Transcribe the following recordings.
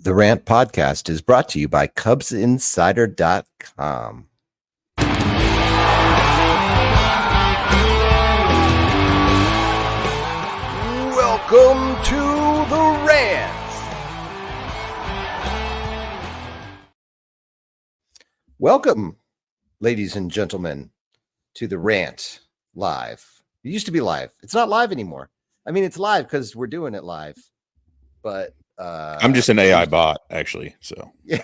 The Rant Podcast is brought to you by CubsInsider.com. Welcome to The Rant. Welcome, ladies and gentlemen, to The Rant Live. It used to be live. It's not live anymore. I mean, it's live because we're doing it live, but I'm just an AI bot, actually. So yeah.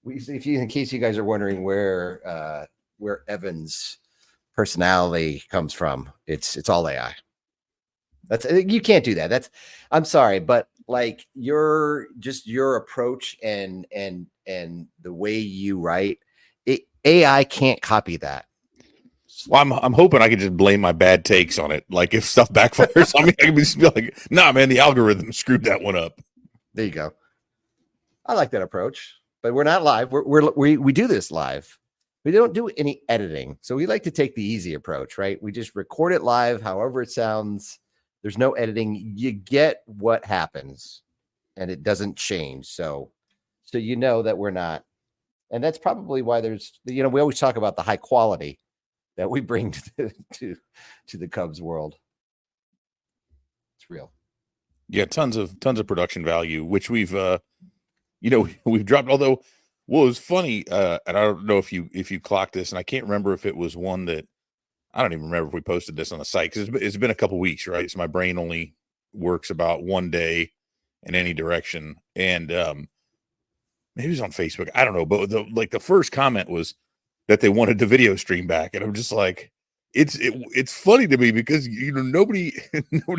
In case you guys are wondering where Evan's personality comes from, it's all AI. You can't do that. I'm sorry, but like your approach and the way you write, AI can't copy that. Well, I'm hoping I can just blame my bad takes on it. Like if stuff backfires on me, I can just be like, "Nah, man, the algorithm screwed that one up." There you go. I like that approach, but we're not live. We do this live. We don't do any editing, so we like to take the easy approach, right? We just record it live, however it sounds. There's no editing. You get what happens, and it doesn't change. So you know that we're not, and that's probably why there's. We always talk about the high quality that we bring to the Cubs world. It's real. Yeah, tons of production value, which we've we've dropped. Although what was funny, and I don't know if you clocked this, and I can't remember if it was one that I don't even remember if we posted this on the site because it's been a couple weeks, right? So my brain only works about one day in any direction, and maybe it was on Facebook. I don't know, but the first comment was that they wanted the video stream back, and I'm just like, it's funny to me because nobody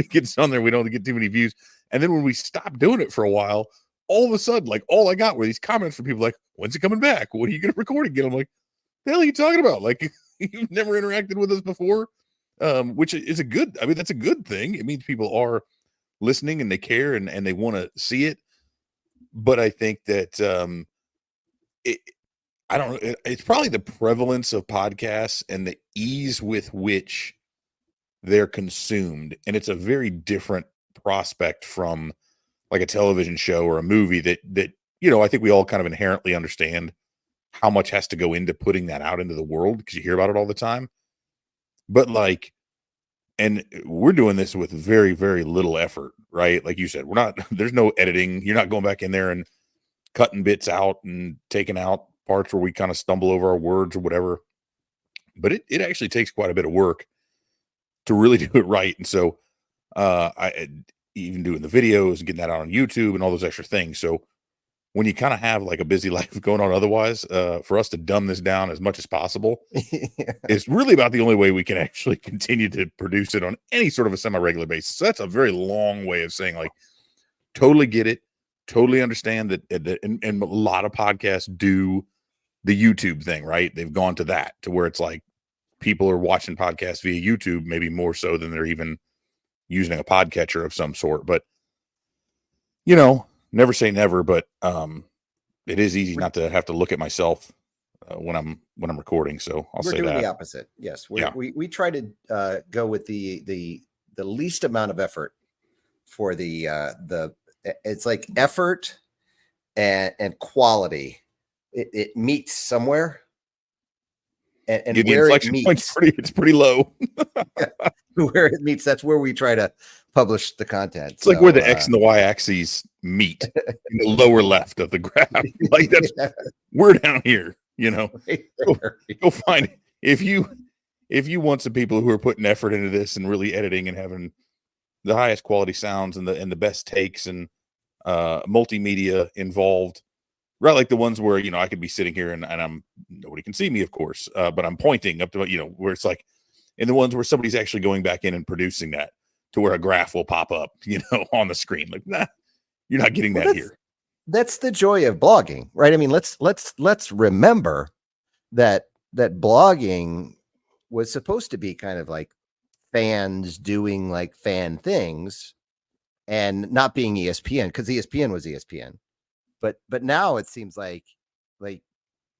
gets on there. We don't get too many views, and then when we stopped doing it for a while, all of a sudden, like all I got were these comments from people like, "When's it coming back? What are you going to record again?" I'm like, "The hell are you talking about? Like you've never interacted with us before," which is that's a good thing. It means people are listening and they care and they want to see it. But I think that it's probably the prevalence of podcasts and the ease with which they're consumed. And it's a very different prospect from like a television show or a movie that I think we all kind of inherently understand how much has to go into putting that out into the world because you hear about it all the time. But and we're doing this with very, very little effort, right? Like you said, there's no editing. You're not going back in there and cutting bits out and taking out parts where we kind of stumble over our words or whatever. But it actually takes quite a bit of work to really do it right. And so I even doing the videos and getting that out on YouTube and all those extra things. So when you kind of have like a busy life going on otherwise, for us to dumb this down as much as possible is really about the only way we can actually continue to produce it on any sort of a semi-regular basis. So that's a very long way of saying like, totally get it. Totally understand that and a lot of podcasts do the YouTube thing, right? They've gone to that to where it's like people are watching podcasts via YouTube, maybe more so than they're even using a podcatcher of some sort. But never say never. But it is easy not to have to look at myself when I'm recording. So we're doing the opposite. Yes, we try to go with the least amount of effort for the. It's like effort and quality. It meets somewhere, and the where inflection it meets, it's pretty low. Where it meets, that's where we try to publish the content. It's like where the X and the Y axes meet in the lower left of the graph. Like we're down here. Go find it. If you want some people who are putting effort into this and really editing and having the highest quality sounds and the best takes and multimedia involved, right? Like the ones where I could be sitting here and nobody can see me, of course, but I'm pointing up to where it's like, and the ones where somebody's actually going back in and producing that to where a graph will pop up, on the screen. Like, nah, you're not getting that here. That's the joy of blogging, right? I mean, let's remember that blogging was supposed to be kind of like fans doing like fan things and not being ESPN, because ESPN was ESPN. But now it seems like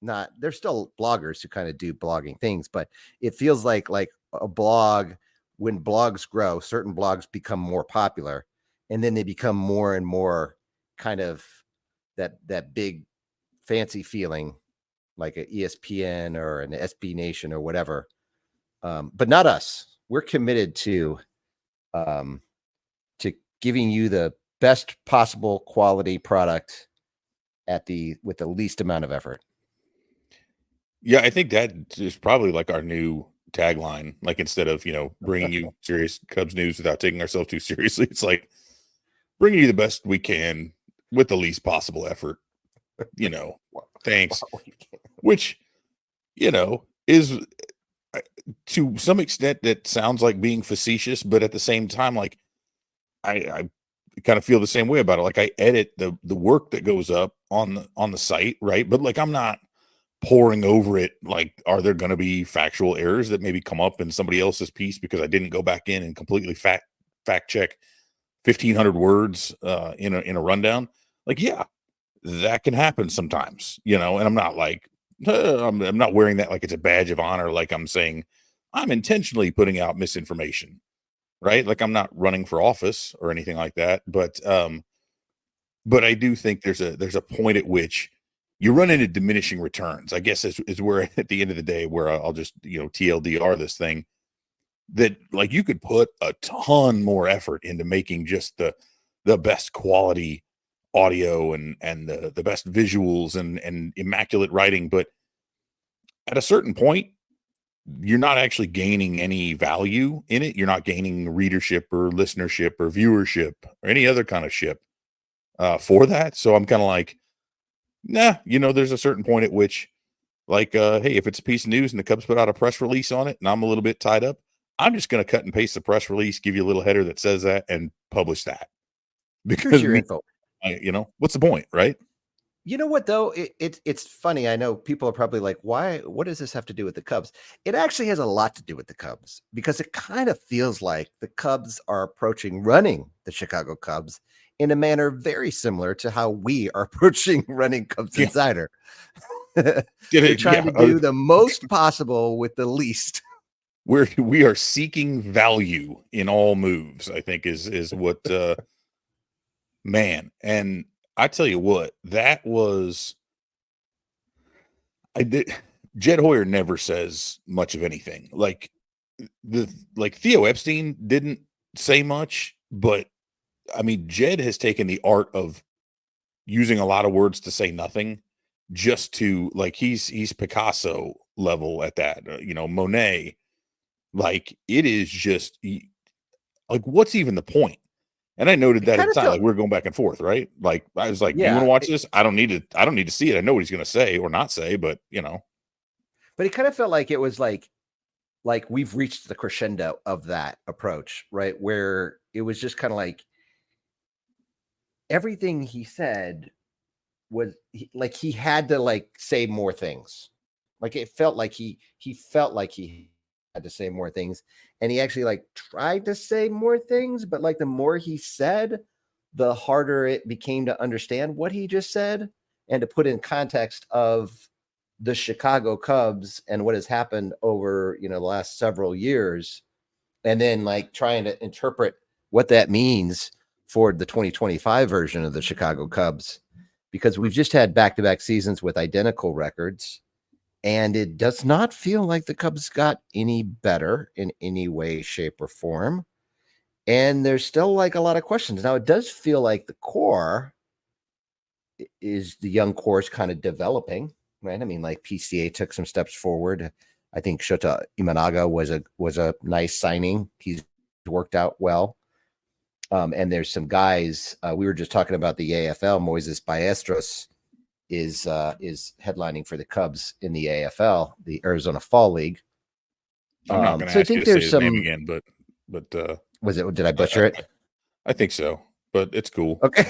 not, there's still bloggers who kind of do blogging things, but it feels like a blog, when blogs grow, certain blogs become more popular and then they become more and more kind of that big fancy feeling like a ESPN or an SB Nation or whatever. But not us. We're committed to giving you the best possible quality product with the least amount of effort. Yeah, I think that is probably like our new tagline. Like instead of, bringing you serious Cubs news without taking ourselves too seriously, it's like bringing you the best we can with the least possible effort. Thanks. Which, is to some extent that sounds like being facetious, but at the same time, like I kind of feel the same way about it. Like I edit the work that goes up on the site, right? But like I'm not poring over it. Like, are there going to be factual errors that maybe come up in somebody else's piece because I didn't go back in and completely fact check 1,500 words in a rundown? Like, yeah, that can happen sometimes, and I'm not like I'm not wearing that like it's a badge of honor. Like I'm saying I'm intentionally putting out misinformation, right? Like I'm not running for office or anything like that, but I do think there's a point at which you run into diminishing returns, I guess is where at the end of the day, where I'll just, TLDR this thing, that like you could put a ton more effort into making just the best quality audio and the best visuals and immaculate writing. But at a certain point, you're not actually gaining any value in it. You're not gaining readership or listenership or viewership or any other kind of ship for that. So I'm kind of like, nah, there's a certain point at which, like, hey, if it's a piece of news and the Cubs put out a press release on it and I'm a little bit tied up, I'm just going to cut and paste the press release, give you a little header that says that, and publish that. Because Here's your info. What's the point, right? You know what, though? It's funny. I know people are probably like, why? What does this have to do with the Cubs? It actually has a lot to do with the Cubs, because it kind of feels like the Cubs are approaching running the Chicago Cubs in a manner very similar to how we are approaching running Cubs Insider. They're trying to do the most possible with the least. We are seeking value in all moves, I think is what man. And I tell you what, that was Jed Hoyer never says much of anything. Like Theo Epstein didn't say much, but I mean, Jed has taken the art of using a lot of words to say nothing, just to like he's Picasso level at that, Monet. Like it is just like, what's even the point? And I noted that at the time, like we're going back and forth, right? Like I was like, you want to watch this? I don't need to see it. I know what he's going to say or not say, but But it kind of felt like it was like we've reached the crescendo of that approach, right? Where it was just kind of like everything he said was like he had to like say more things. Like it felt like he felt like he had to say more things, and he actually like tried to say more things, but like the more he said, the harder it became to understand what he just said and to put in context of the Chicago Cubs and what has happened over, the last several years, and then like trying to interpret what that means for the 2025 version of the Chicago Cubs, because we've just had back-to-back seasons with identical records, and it does not feel like the Cubs got any better in any way, shape, or form. And there's still like a lot of questions. Now, it does feel like the young core is kind of developing, right? I mean, like PCA took some steps forward. I think Shota Imanaga was a nice signing. He's worked out well. And there's some guys. We were just talking about the AFL. Moises Ballesteros is headlining for the Cubs in the AFL, the Arizona Fall League. I'm not going to ask you to say his name again, but did I butcher it? I think so, but it's cool. Okay.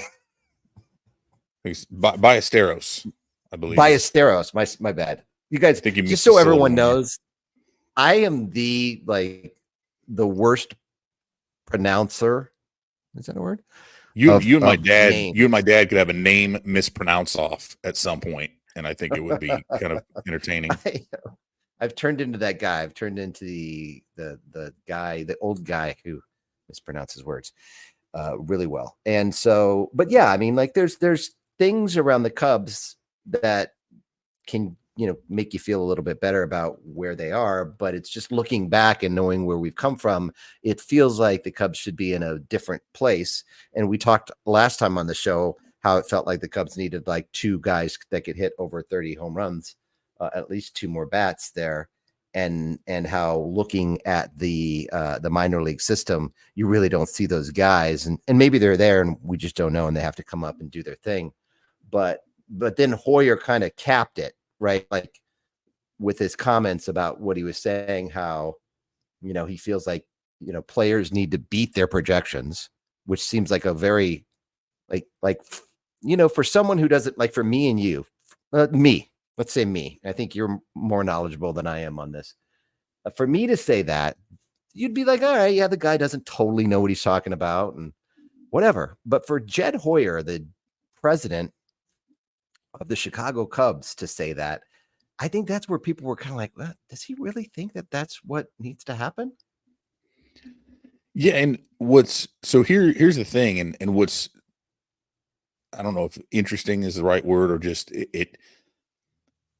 He's Ballesteros, I believe. Ballesteros, my bad. You guys, just so everyone knows, I am the worst pronouncer. Is that a word? You and my dad could have a name mispronounced off at some point, and I think it would be kind of entertaining. I've turned into that guy. I've turned into the guy, the old guy who mispronounces words. really well. And so, but yeah, I mean, like there's things around the Cubs that can, make you feel a little bit better about where they are, but it's just looking back and knowing where we've come from. It feels like the Cubs should be in a different place. And we talked last time on the show how it felt like the Cubs needed like two guys that could hit over 30 home runs, at least two more bats there. And how looking at the minor league system, you really don't see those guys, and maybe they're there and we just don't know, and they have to come up and do their thing. But then Hoyer kind of capped it, right? Like with his comments about what he was saying, how, he feels like, players need to beat their projections, which seems like a very for someone who doesn't, like for me and you, let's say me, I think you're more knowledgeable than I am on this. For me to say that, you'd be like, all right, yeah, the guy doesn't totally know what he's talking about and whatever. But for Jed Hoyer, the president of the Chicago Cubs, to say that, I think that's where people were kind of like, well, does he really think that that's what needs to happen? Yeah, and here's the thing, and what's, I don't know if interesting is the right word, or just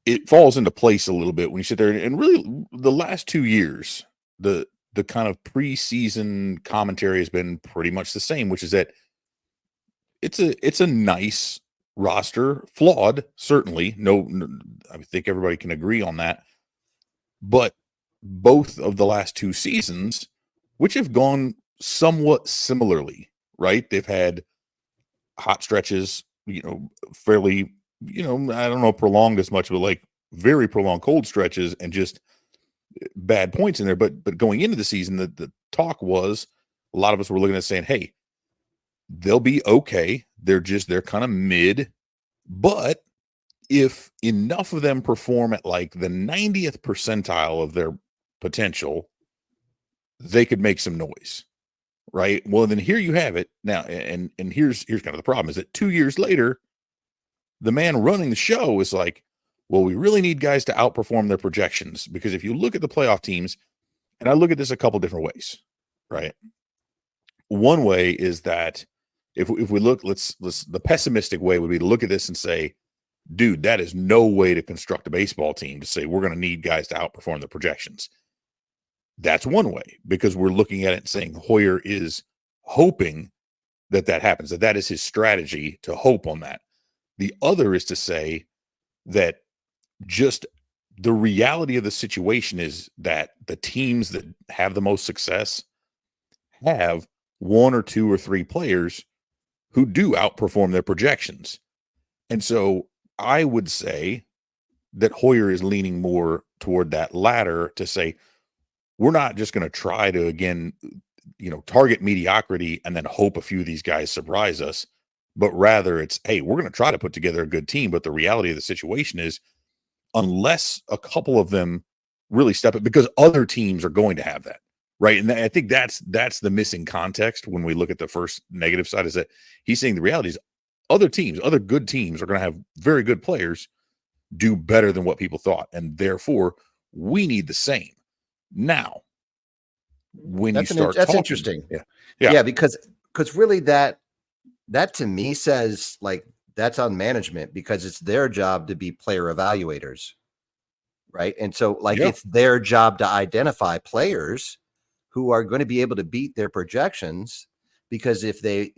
it falls into place a little bit when you sit there, and really the last 2 years, the kind of preseason commentary has been pretty much the same, which is that it's a nice roster, flawed, certainly. No, I think everybody can agree on that. But both of the last 2 seasons, which have gone somewhat similarly, right? They've had hot stretches, fairly, I don't know, prolonged as much, but like very prolonged cold stretches and just bad points in there. But going into the season, the talk was, a lot of us were looking at saying, hey, they'll be okay. They're kind of mid, but if enough of them perform at like the 90th percentile of their potential, they could make some noise, right? Well, then here you have it now. And here's kind of the problem, is that 2 years later, the man running the show is like, well, we really need guys to outperform their projections, because if you look at the playoff teams, and I look at this a couple different ways, right? One way is that if we look, let's the pessimistic way would be to look at this and say, dude, that is no way to construct a baseball team, to say we're going to need guys to outperform the projections. That's one way, because we're looking at it and saying Hoyer is hoping that happens, that is his strategy, to hope on that. The other is to say that just the reality of the situation is that the teams that have the most success have 1 or 2 or 3 players who do outperform their projections. And so I would say that Hoyer is leaning more toward that latter, to say, we're not just going to try to, again, target mediocrity and then hope a few of these guys surprise us, but rather it's, hey, we're going to try to put together a good team. But the reality of the situation is, unless a couple of them really step up, because other teams are going to have that, right? And I think that's the missing context when we look at the first negative side, is that he's saying the reality is other teams, other good teams, are going to have very good players do better than what people thought, and therefore we need the same. Now, when that's you start that's talking, interesting. Yeah, because really that to me says like that's on management, because it's their job to be player evaluators, right? And so it's their job to identify players who are going to be able to beat their projections, because if they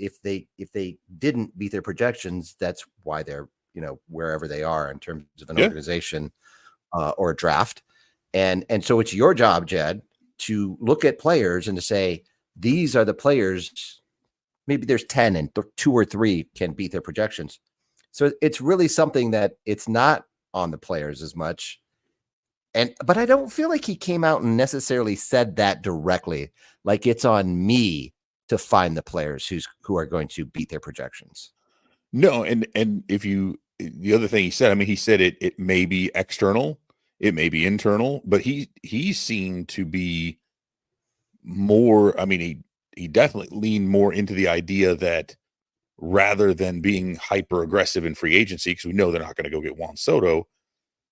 didn't beat their projections, that's why they're wherever they are in terms of an organization or a draft. And so it's your job, Jed, to look at players and to say, these are the players. Maybe there's 10 and 2 or 3 can beat their projections. So it's really something that it's not on the players as much. But I don't feel like he came out and necessarily said that directly. Like, it's on me to find the players who are going to beat their projections. No, and the other thing he said, I mean, he said it may be external, it may be internal, but he seemed to be more, I mean, he definitely leaned more into the idea that rather than being hyper aggressive in free agency, because we know they're not going to go get Juan Soto,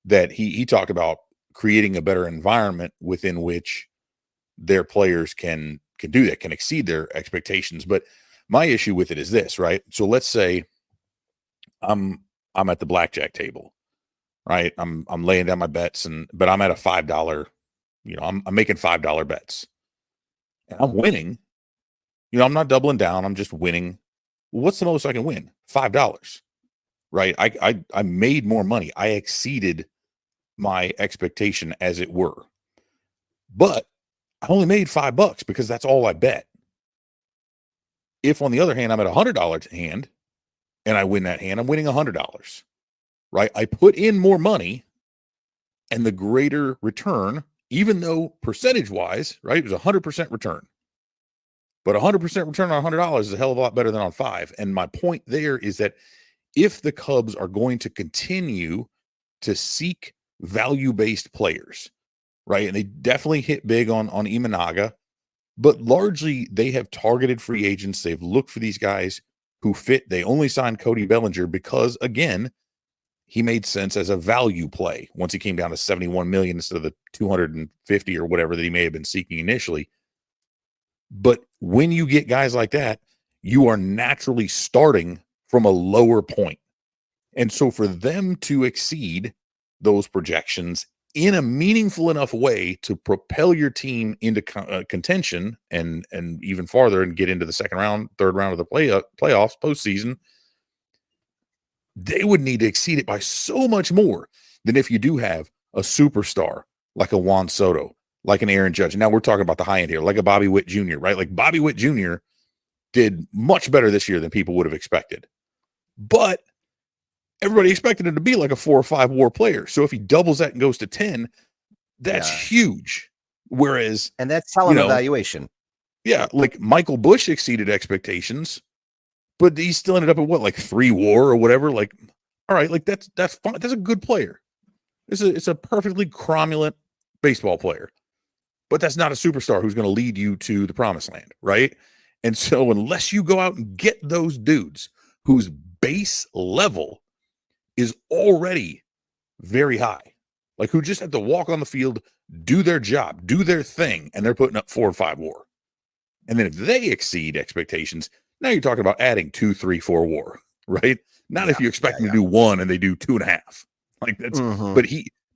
that he talked about creating a better environment within which their players can do that, can exceed their expectations. But My issue with it is this, right? So let's say I'm at the blackjack table, right? I'm laying down my bets, but I'm at a $5, I'm making $5 bets, and I'm winning. I'm not doubling down. I'm just winning. What's the most I can win? $5, right? I made more money. I exceeded my expectation, as it were, but I only made $5 because that's all I bet. If, on the other hand, I'm at $100 hand and I win that hand, I'm winning $100, right? I put in more money, and the greater return, even though percentage-wise, right, it was 100% return. But 100% return on $100 is a hell of a lot better than on 5. And my point there is that if the Cubs are going to continue to seek value-based players, right, and they definitely hit big on Imanaga, but largely they have targeted free agents. They've looked for these guys who fit. They only signed Cody Bellinger because, again, he made sense as a value play once he came down to $71 million instead of the $250 or whatever that he may have been seeking initially. But when you get guys like that, you are naturally starting from a lower point. And so for them to exceed those projections in a meaningful enough way to propel your team into contention and even farther and get into the second round, third round of the playoffs, postseason, they would need to exceed it by so much more than if you do have a superstar like a Juan Soto, like an Aaron Judge. Now we're talking about the high end here, like a Bobby Witt Jr., right? Like Bobby Witt Jr. did much better this year than people would have expected. But everybody expected him to be like a 4 or 5 WAR player. So if he doubles that and goes to 10, that's huge. Whereas, and that's selling evaluation. Yeah, like Michael Busch exceeded expectations, but he still ended up at what, like 3 WAR or whatever. Like, all right, like that's fine. That's a good player. It's a perfectly cromulent baseball player, but that's not a superstar who's going to lead you to the promised land, right? And so unless you go out and get those dudes whose base level is already very high, like who just have to walk on the field, do their job, do their thing, and they're putting up 4 or 5 WAR. And then if they exceed expectations, now you're talking about adding 2, 3, 4 WAR, right? Not if you expect them to do 1 and they do 2.5. Like that's,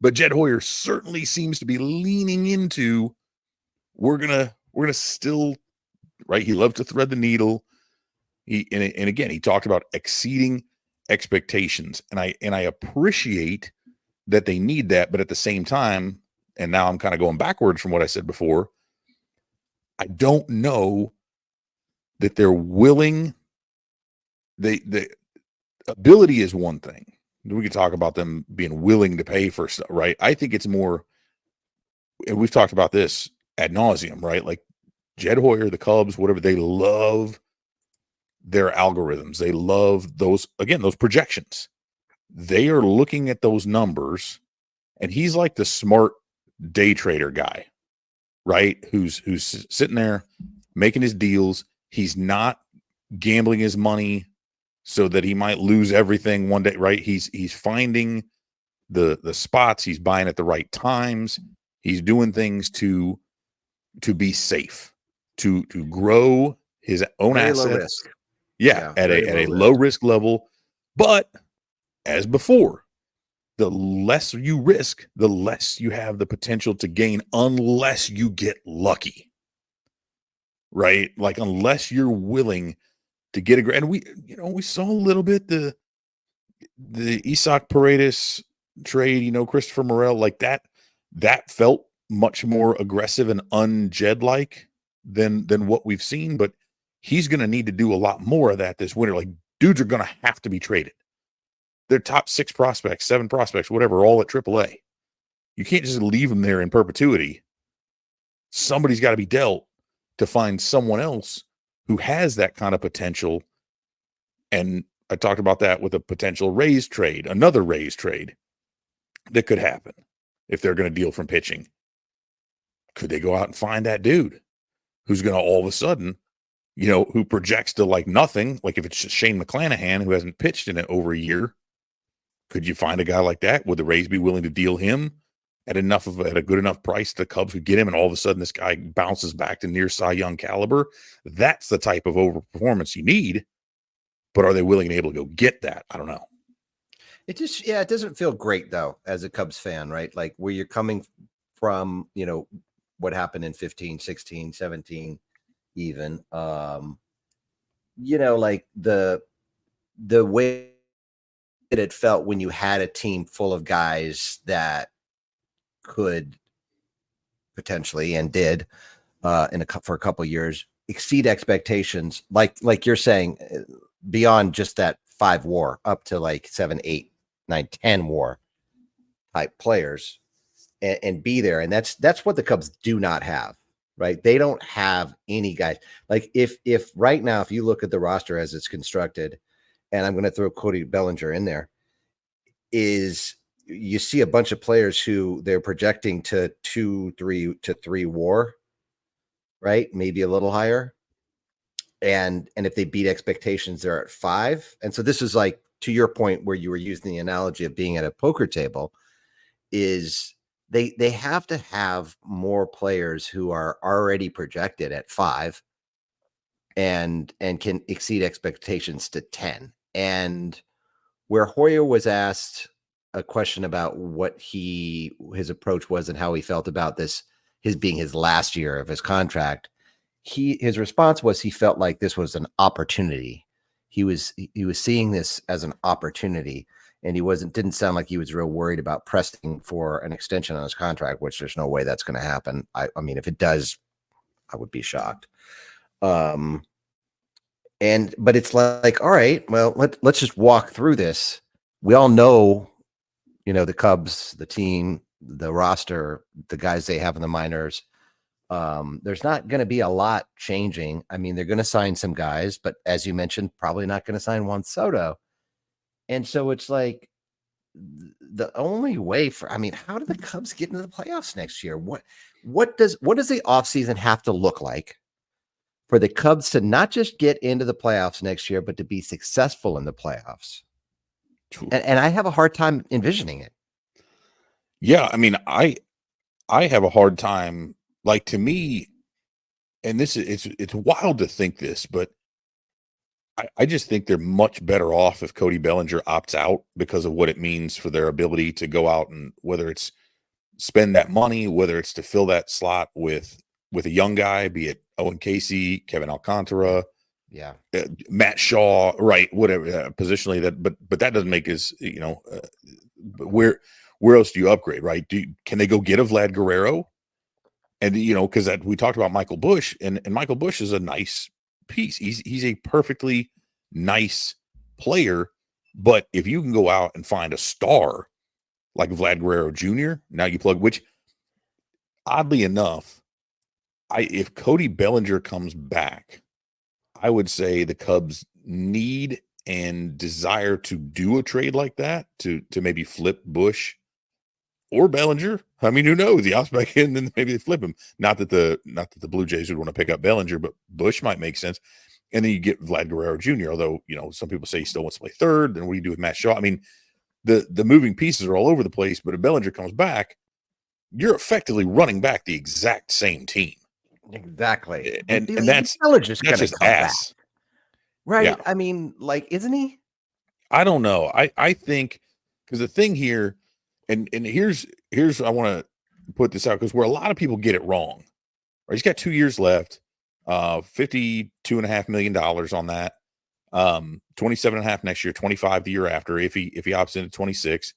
but Jed Hoyer certainly seems to be leaning into, we're gonna still, right? He loves to thread the needle. And again, he talked about exceeding expectations, and I appreciate that they need that, but at the same time, and now I'm kind of going backwards from what I said before, I don't know that they're willing. The ability is one thing. We could talk about them being willing to pay for stuff, right? I think it's more, and we've talked about this ad nauseum, right? Like Jed Hoyer, the Cubs, whatever, they love their algorithms. They love those, again, those projections. They are looking at those numbers, and he's like the smart day trader guy, right? Who's sitting there making his deals. He's not gambling his money so that he might lose everything one day, right? He's finding the spots. He's buying at the right times. He's doing things to be safe, to grow his own very assets. Low risk. At a low risk level. But as before, the less you risk, the less you have the potential to gain, unless you get lucky, right? Like unless you're willing to get a, and we saw a little bit the Isaac Paredes trade, Christopher Morel, like that felt much more aggressive and un-Jed like than what we've seen, but he's going to need to do a lot more of that this winter. Like dudes are going to have to be traded. Their top 6 prospects, 7 prospects, whatever, all at AAA. You can't just leave them there in perpetuity. Somebody's got to be dealt to find someone else who has that kind of potential. And I talked about that with a potential Rays trade, another Rays trade that could happen if they're going to deal from pitching. Could they go out and find that dude who's going to all of a sudden, who projects to like nothing? Like if it's just Shane McClanahan who hasn't pitched in it over a year, could you find a guy like that? Would the Rays be willing to deal him at a good enough price, the Cubs could get him, and all of a sudden this guy bounces back to near Cy Young caliber. That's the type of overperformance you need. But are they willing and able to go get that? I don't know. It just, yeah, it doesn't feel great though, as a Cubs fan, right? Like where you're coming from, what happened in 15, 16, 17, even, like the way that it felt when you had a team full of guys that could potentially and did for a couple of years exceed expectations, like you're saying, beyond just that 5 WAR up to like 7, 8, 9, 10 WAR type players, and be there. And that's what the Cubs do not have, right? They don't have any guys. Like if right now, if you look at the roster as it's constructed, and I'm going to throw Cody Bellinger in there, is you see a bunch of players who they're projecting to 3 WAR, right? Maybe a little higher. And if they beat expectations, they're at 5. And so this is like, to your point where you were using the analogy of being at a poker table, is they have to have more players who are already projected at 5 and can exceed expectations to 10. And where Hoyer was asked a question about what his approach was and how he felt about this, his being his last year of his contract, his response was he felt like this was an opportunity. He was seeing this as an opportunity, and didn't sound like he was real worried about pressing for an extension on his contract, which there's no way that's going to happen. I mean, if it does, I would be shocked. But it's like, all right, well, let's just walk through this. We all know, the Cubs, the team, the roster, the guys they have in the minors. There's not going to be a lot changing. I mean, they're going to sign some guys, but as you mentioned, probably not going to sign Juan Soto. And so it's like the only way how do the Cubs get into the playoffs next year? What does the offseason have to look like for the Cubs to not just get into the playoffs next year, but to be successful in the playoffs? And I have a hard time envisioning it. Yeah, I mean, I have a hard time. Like, to me, and it's wild to think this, but I just think they're much better off if Cody Bellinger opts out because of what it means for their ability to go out and, whether it's spend that money, whether it's to fill that slot with a young guy, be it Owen Casey, Kevin Alcantara, Matt Shaw, right? Whatever, positionally but that doesn't make us, where else do you upgrade, right? Can they go get a Vlad Guerrero? And, because we talked about Michael Busch, and Michael Busch is a nice piece. He's a perfectly nice player. But if you can go out and find a star like Vlad Guerrero Jr., now you plug, which oddly enough, if Cody Bellinger comes back, I would say the Cubs need and desire to do a trade like that to maybe flip Busch or Bellinger. I mean, who knows? The ops back in, then maybe they flip him. Not that the Blue Jays would want to pick up Bellinger, but Busch might make sense. And then you get Vlad Guerrero Jr., although, some people say he still wants to play third. Then what do you do with Matt Shaw? I mean, the moving pieces are all over the place, but if Bellinger comes back, you're effectively running back the exact same team. Exactly. And that's just ass. Back. Right. Yeah. I mean, like, isn't he? I don't know. I think, because the thing here, and here's I want to put this out, because where a lot of people get it wrong. Right? He's got 2 years left, $52.5 million on that, 27.5 next year, 25 the year after, if he opts into 26.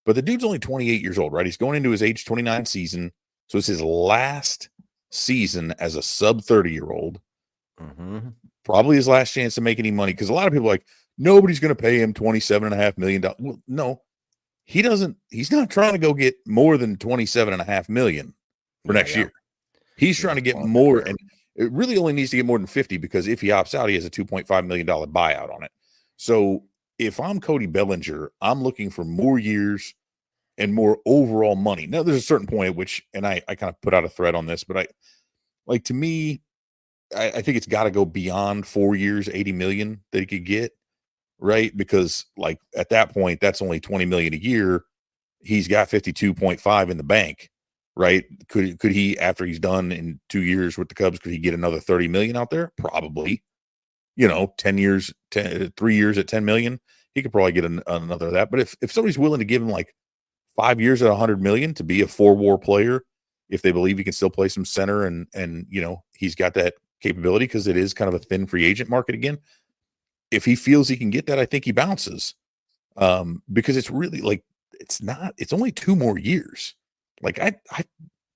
But the dude's only 28 years old, right? He's going into his age 29 season, so it's his last season as a sub 30-year-old. Mm-hmm. Probably his last chance to make any money, because a lot of people are like, nobody's going to pay him $27.5 million. Well, no, he doesn't. He's not trying to go get more than $27.5 million for next year. He's trying to get more, and it really only needs to get more than 50, because if he opts out, he has a $2.5 million buyout on it. So if I'm Cody Bellinger, I'm looking for more years and more overall money. Now, there's a certain point at which, and I kind of put out a thread on this, but to me, I think it's got to go beyond 4 years, 80 million that he could get, right? Because like at that point, that's only 20 million a year. he's got 52.5 in the bank, right? Could he, after he's done in 2 years with the Cubs, could he get another 30 million out there? Probably. 10 years, 3 years at 10 million, he could probably get another of that. But if somebody's willing to give him like 5 years at 100 million to be a 4-WAR player, if they believe he can still play some center and he's got that capability, because it is kind of a thin free agent market again. If he feels he can get that, I think he bounces. Because it's really like, it's only 2 more years. Like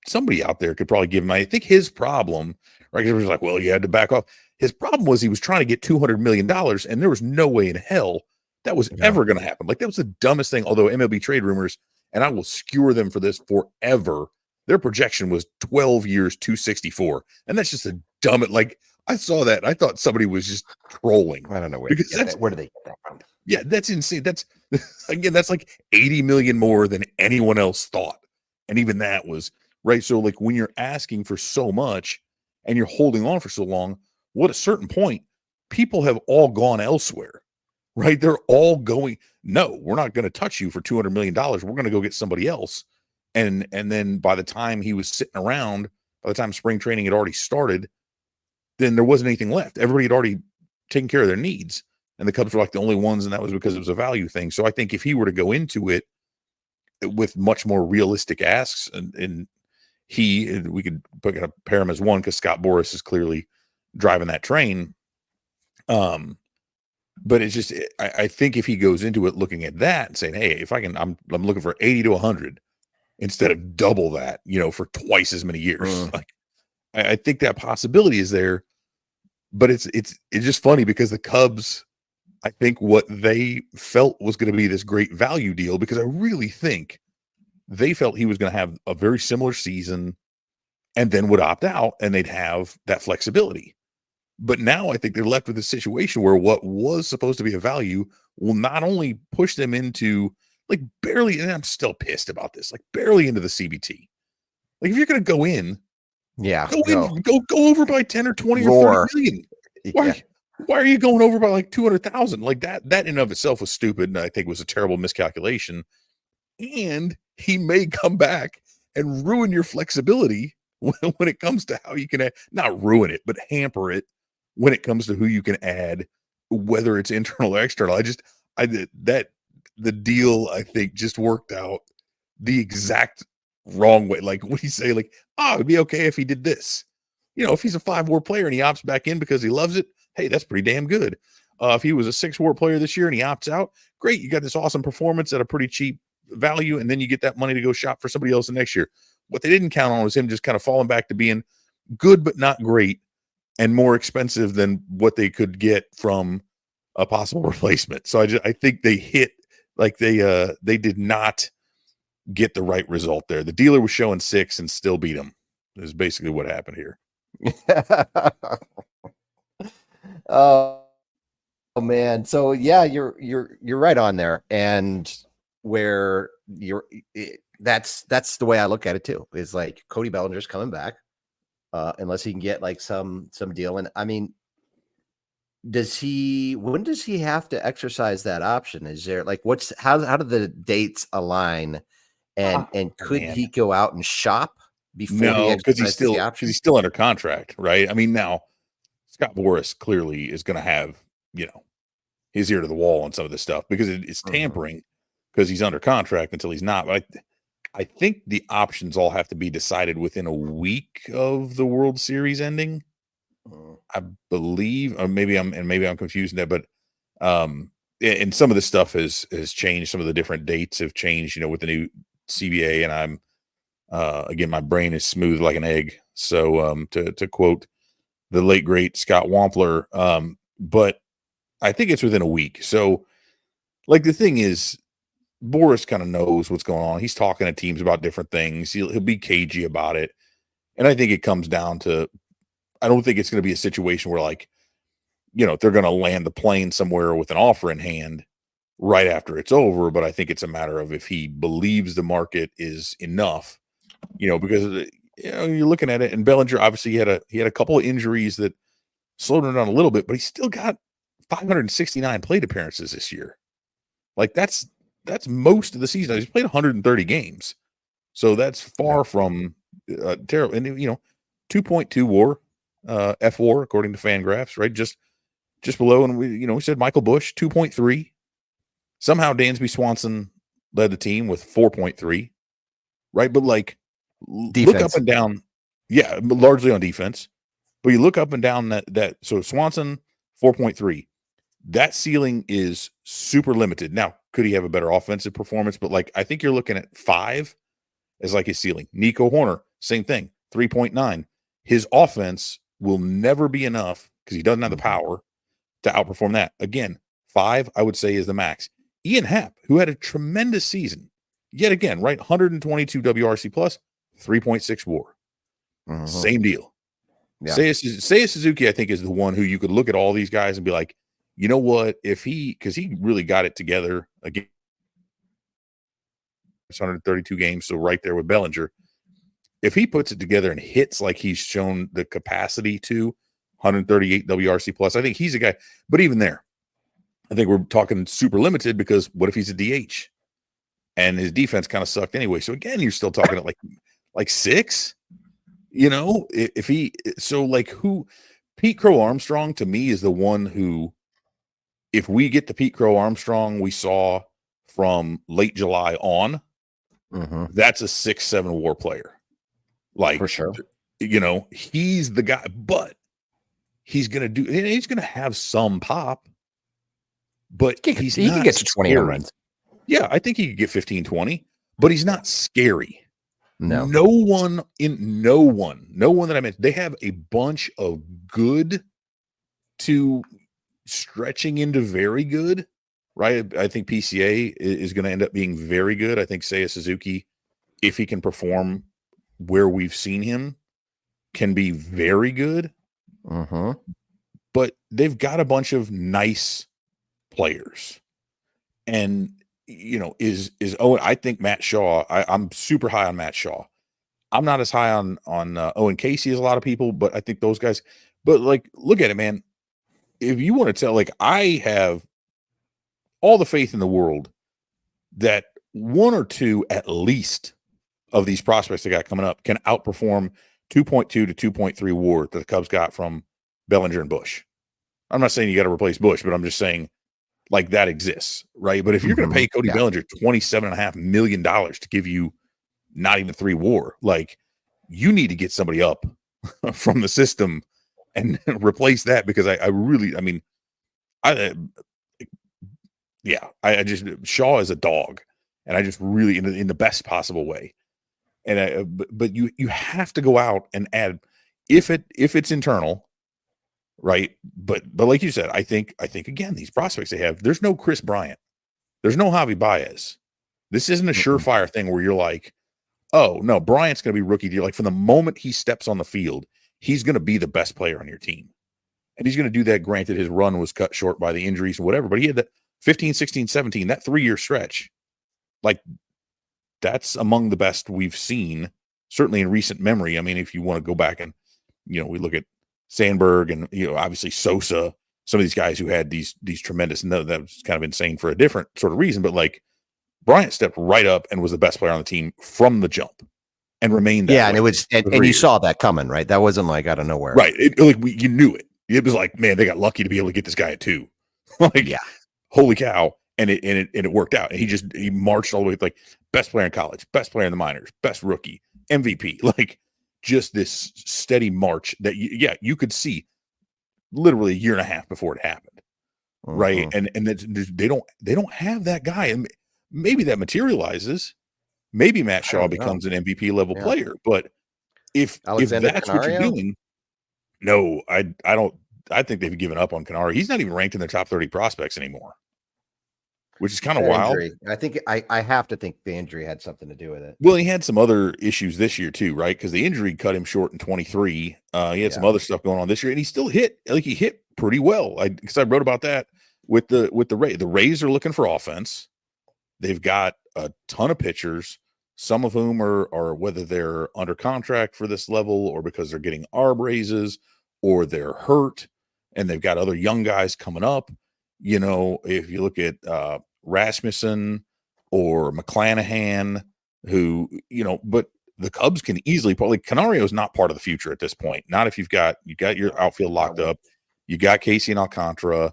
somebody out there could probably give him, I think his problem, right? It was like, well, you had to back off. His problem was he was trying to get $200 million, and there was no way in hell that was ever going to happen. Like, that was the dumbest thing. Although MLB trade rumors, and I will skewer them for this forever, their projection was 12 years, 264. And that's just a dumb, like, I saw that. I thought somebody was just trolling. I don't know where Because where do they get that from? Yeah, that's insane. That's again, that's like 80 million more than anyone else thought. And even that was right. So, like, when you're asking for so much and you're holding on for so long, at a certain point, people have all gone elsewhere, right? They're all going, no, we're not going to touch you for $200 million. We're going to go get somebody else. And then by the time he was sitting around, by the time spring training had already started, then there wasn't anything left. Everybody had already taken care of their needs. And the Cubs were like the only ones, and that was because it was a value thing. So I think if he were to go into it with much more realistic asks, and we could pair him as one, because Scott Boras is clearly driving that train. But it's just, I think if he goes into it looking at that and saying, hey, if I can, I'm looking for 80 to 100 instead of double that, for twice as many years. Like, I think that possibility is there. But it's just funny because the Cubs, I think what they felt was going to be this great value deal, because I really think they felt he was going to have a very similar season and then would opt out, and they'd have that flexibility. But now I think they're left with a situation where what was supposed to be a value will not only push them into, like, barely, and I'm still pissed about this, like, barely into the CBT. Like, if you're going to go in, go over by 10 or 20 or 30 million. Why are you going over by like 200,000? Like, that in and of itself was stupid, and I think was a terrible miscalculation. And he may come back and ruin your flexibility when it comes to how you can not ruin it, but hamper it when it comes to who you can add, whether it's internal or external. The deal, I think, just worked out the exact wrong way. Like, when you say, like, it'd be okay if he did this, if he's a 5-WAR player and he opts back in because he loves it, hey, that's pretty damn good. If he was a 6-WAR player this year and he opts out, great. You got this awesome performance at a pretty cheap value, and then you get that money to go shop for somebody else the next year. What they didn't count on was him just kind of falling back to being good but not great, and more expensive than what they could get from a possible replacement. So I think they hit, like, they did not get the right result there. The dealer was showing 6 and still beat him. Is basically what happened here. Oh man. So yeah, you're right on there. And where that's the way I look at it too. Is like Cody Bellinger's coming back, unless he can get like some deal. And I mean, when does he have to exercise that option? Is there like, how do the dates align? And could he go out and shop before? No, because he's still under contract, right? I mean, now Scott Boras clearly is going to have, his ear to the wall on some of this stuff, because it's tampering, because he's under contract until he's not. But I think the options all have to be decided within a week of the World Series ending. I believe, or maybe I'm confusing that, but and some of the stuff has changed. Some of the different dates have changed, with the new CBA, and I'm again, my brain is smooth like an egg. So to quote the late great Scott Wampler, but I think it's within a week. So, like, the thing is, Boras kind of knows what's going on. He's talking to teams about different things. He'll be cagey about it. And I think it comes down to, I don't think it's going to be a situation where, like, they're going to land the plane somewhere with an offer in hand right after it's over. But I think it's a matter of if he believes the market is enough, because you're looking at it, and Bellinger obviously he had a couple of injuries that slowed him down a little bit, but he still got 569 plate appearances this year. Like, that's that's most of the season. He's played 130 games, so that's far from terrible. And 2.2 WAR, F4 according to Fangraphs, right? Just below. And we said Michael Bush 2.3. Somehow Dansby Swanson led the team with 4.3, right? But like, look up and down, yeah, largely on defense. But you look up and down that so Swanson 4.3. That ceiling is super limited. Now, could he have a better offensive performance? But like, I think you're looking at 5 as like his ceiling. Nico Horner, same thing, 3.9. His offense will never be enough because he doesn't have the power to outperform that. Again, 5, I would say, is the max. Ian Happ, who had a tremendous season, yet again, right? 122 WRC plus, 3.6 WAR. Same deal. Yeah. Seiya Suzuki, I think, is the one who you could look at all these guys and be like, you know what? Because he really got it together again. 132 games, so right there with Bellinger. If he puts it together and hits like he's shown the capacity to, 138 WRC plus, I think he's a guy. But even there, I think we're talking super limited because what if he's a DH and his defense kind of sucked anyway? So again, you're still talking at like 6. If he Pete Crow Armstrong to me is the one who, if we get the Pete Crow Armstrong we saw from late July on, that's a 6-7 WAR player. Like, for sure. He's the guy, but he's going to have some pop, but he can get to 20 runs. Yeah, I think he could get 15, 20, but he's not scary. No one that I mentioned. They have a bunch of good to stretching into very good, right? I think PCA is going to end up being very good. I think Seiya Suzuki, if he can perform where we've seen him, can be very good. But they've got a bunch of nice players. And I think Matt Shaw, I'm super high on Matt Shaw. I'm not as high on Owen Casey as a lot of people, but I think those guys, but like, look at it, man. If you want to tell, like, I have all the faith in the world that 1 or 2 at least of these prospects they got coming up can outperform 2.2 to 2.3 WAR that the Cubs got from Bellinger and Bush. I'm not saying you got to replace Bush, but I'm just saying, like, that exists, right? But if you're going to pay Cody Bellinger $27.5 million to give you not even 3 WAR, like, you need to get somebody up from the system and replace that, because I just, Shaw is a dog, and I just really, in the best possible way. And but you have to go out and add, if it's internal, right? But like you said, I think again, these prospects they have, there's no Chris Bryant, there's no Javi Baez. This isn't a surefire thing where you're like, oh no, Bryant's going to be rookie deal. Like, from the moment he steps on the field, he's going to be the best player on your team, and he's going to do that. Granted, his run was cut short by the injuries and whatever, but he had that 15, 16, 17, that 3-year stretch. Like, that's among the best we've seen, certainly in recent memory. I mean, if you want to go back and, we look at Sandberg and, obviously Sosa, some of these guys who had these tremendous, and that was kind of insane for a different sort of reason, but like, Bryant stepped right up and was the best player on the team from the jump and remained that way. And it was, and you saw that coming, right? That wasn't like out of nowhere. Right. You knew it. It was like, man, they got lucky to be able to get this guy at 2. Like, yeah, holy cow. And it worked out. And he marched all the way, like, best player in college, best player in the minors, best rookie, MVP, like, just this steady march that you could see literally a year and a half before it happened. Right. And they don't have that guy. And maybe that materializes. Maybe Matt Shaw becomes an MVP level player, but if that's what you're doing, no, I don't. I think they've given up on Canario. He's not even ranked in their top 30 prospects anymore, which is kind of wild. I think I have to think the injury had something to do with it. Well, he had some other issues this year too, right? Because the injury cut him short in 23. He had some other stuff going on this year, and he still hit. Like, he hit pretty well. Because I wrote about that with the Rays. The Rays are looking for offense. They've got a ton of pitchers, some of whom are whether they're under contract for this level or because they're getting arb raises or they're hurt, and they've got other young guys coming up. If you look at Rasmussen, or McClanahan, who, but the Cubs can easily probably Canario is not part of the future at this point. Not if you got your outfield locked up. You got Casey and Alcantara.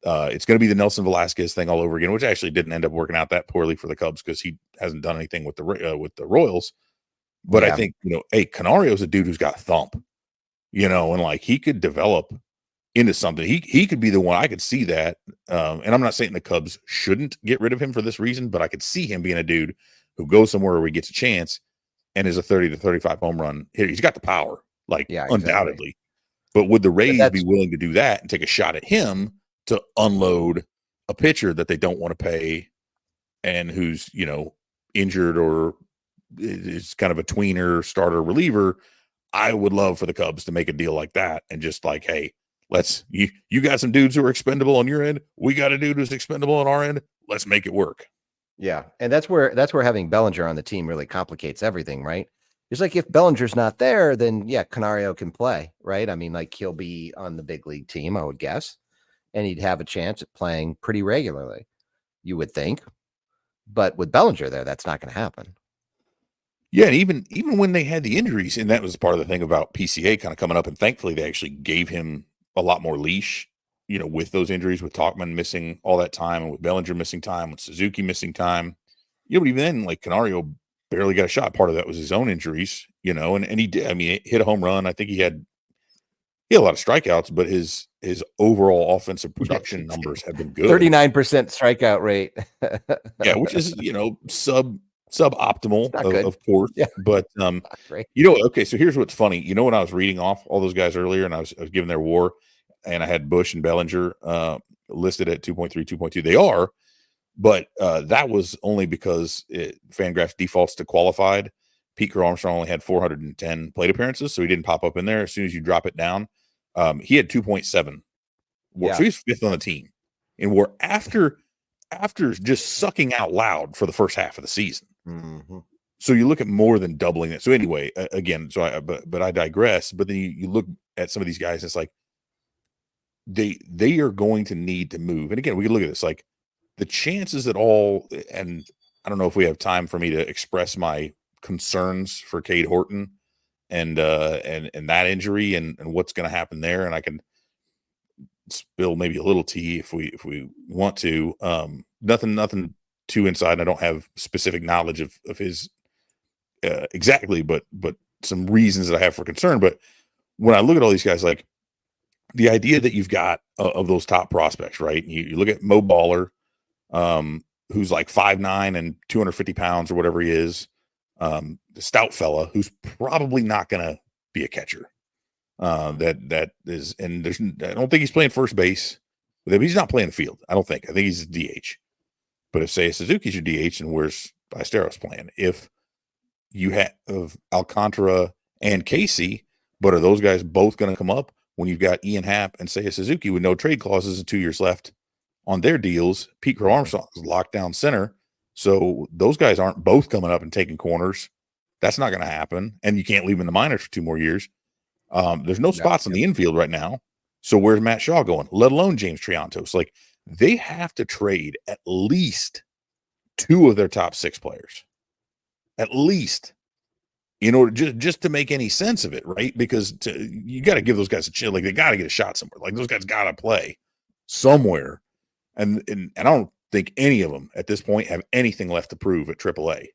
It's going to be the Nelson Velasquez thing all over again, which actually didn't end up working out that poorly for the Cubs because he hasn't done anything with the Royals. But I think, hey, Canario's a dude who's got thump, and like he could develop into something. He could be the one. I could see that. And I'm not saying the Cubs shouldn't get rid of him for this reason, but I could see him being a dude who goes somewhere where he gets a chance and is a 30 to 35 home run hitter. He's got the power, undoubtedly. But would the Rays be willing to do that and take a shot at him to unload a pitcher that they don't want to pay and who's, injured or is kind of a tweener starter reliever? I would love for the Cubs to make a deal like that and just like, hey, you got some dudes who are expendable on your end. We got a dude who's expendable on our end. Let's make it work. Yeah. And that's where having Bellinger on the team really complicates everything, right? It's like if Bellinger's not there, then Canario can play, right? I mean, like he'll be on the big league team, I would guess, and he'd have a chance at playing pretty regularly, you would think. But with Bellinger there, that's not going to happen. Yeah, and even when they had the injuries, and that was part of the thing about PCA kind of coming up, and thankfully they actually gave him a lot more leash, with those injuries, with Tauchman missing all that time, and with Bellinger missing time, with Suzuki missing time. But even then, like Canario barely got a shot. Part of that was his own injuries, and he did. I mean, hit a home run. I think he had a lot of strikeouts, but his overall offensive production numbers have been good. 39% strikeout rate. Yeah, which is suboptimal, of course. Yeah. But okay, so here's what's funny. When I was reading off all those guys earlier and I was giving their WAR, and I had Bush and Bellinger listed at 2.3, 2.2. They are, but that was only because Fangraphs defaults to qualified. Pete Crow Armstrong only had 410 plate appearances, so he didn't pop up in there. As soon as you drop it down, he had 2.7. So he's fifth on the team. And we're after just sucking out loud for the first half of the season. Mm-hmm. So you look at more than doubling it. So anyway, again, but I digress. But then you look at some of these guys, it's like they are going to need to move. And again, we can look at this like the chances at all. And I don't know if we have time for me to express my concerns for Cade Horton and that injury and what's going to happen there. And I can spill maybe a little tea if we want to. Nothing too inside. I don't have specific knowledge of his exactly, but some reasons that I have for concern. But when I look at all these guys, like the idea that you've got of those top prospects, right? You look at Mo Baller, who's like 5'9" and 250 pounds or whatever he is, the stout fella who's probably not going to be a catcher. That is, and I don't think he's playing first base. He's not playing the field. I don't think. I think he's a DH. But if say Suzuki's your DH, and where's Ballesteros playing? If you have Alcantara and Casey, but are those guys both going to come up when you've got Ian Happ and say a Suzuki with no trade clauses and 2 years left on their deals? Pete Crow Armstrong is locked down center, so those guys aren't both coming up and taking corners. That's not going to happen, and you can't leave them in the minors for 2 more years. There's no spots in the infield right now. So where's Matt Shaw going? Let alone James Triantos. Like they have to trade at least 2 of their top 6 players, at least, in order just to make any sense of it, right? Because you got to give those guys a chance. Like they got to get a shot somewhere. Like those guys got to play somewhere, and I don't think any of them at this point have anything left to prove at AAA.